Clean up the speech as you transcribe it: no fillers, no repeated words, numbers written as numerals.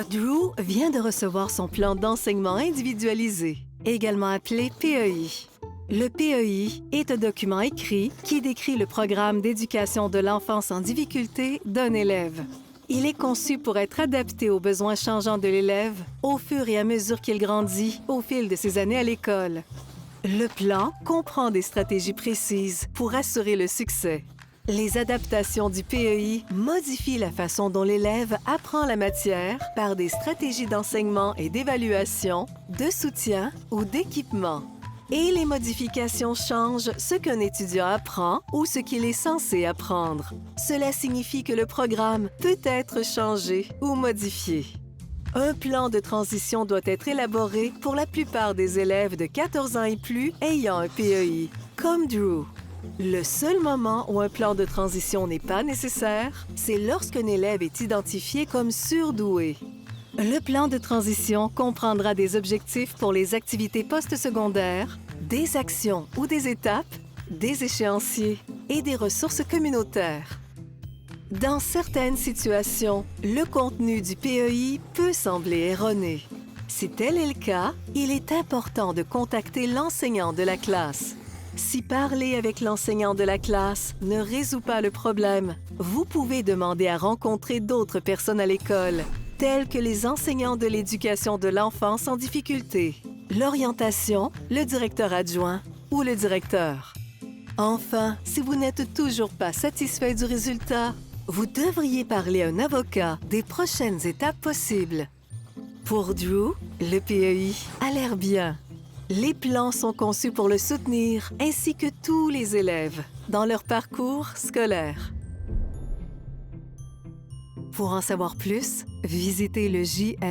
Drew vient de recevoir son plan d'enseignement individualisé, également appelé PEI. Le PEI est un document écrit qui décrit le programme d'éducation de l'enfance en difficulté d'un élève. Il est conçu pour être adapté aux besoins changeants de l'élève au fur et à mesure qu'il grandit au fil de ses années à l'école. Le plan comprend des stratégies précises pour assurer le succès. Les adaptations du PEI modifient la façon dont l'élève apprend la matière par des stratégies d'enseignement et d'évaluation, de soutien ou d'équipement. Et les modifications changent ce qu'un étudiant apprend ou ce qu'il est censé apprendre. Cela signifie que le programme peut être changé ou modifié. Un plan de transition doit être élaboré pour la plupart des élèves de 14 ans et plus ayant un PEI, comme Drew. Le seul moment où un plan de transition n'est pas nécessaire, c'est lorsqu'un élève est identifié comme surdoué. Le plan de transition comprendra des objectifs pour les activités postsecondaires, des actions ou des étapes, des échéanciers et des ressources communautaires. Dans certaines situations, le contenu du PEI peut sembler erroné. Si tel est le cas, il est important de contacter l'enseignant de la classe. Si parler avec l'enseignant de la classe ne résout pas le problème, vous pouvez demander à rencontrer d'autres personnes à l'école, tels que les enseignants de l'éducation de l'enfance en difficulté, l'orientation, le directeur adjoint ou le directeur. Enfin, si vous n'êtes toujours pas satisfait du résultat, vous devriez parler à un avocat des prochaines étapes possibles. Pour Drew, le PEI a l'air bien. Les plans sont conçus pour le soutenir ainsi que tous les élèves dans leur parcours scolaire. Pour en savoir plus, visitez le jfcy.org.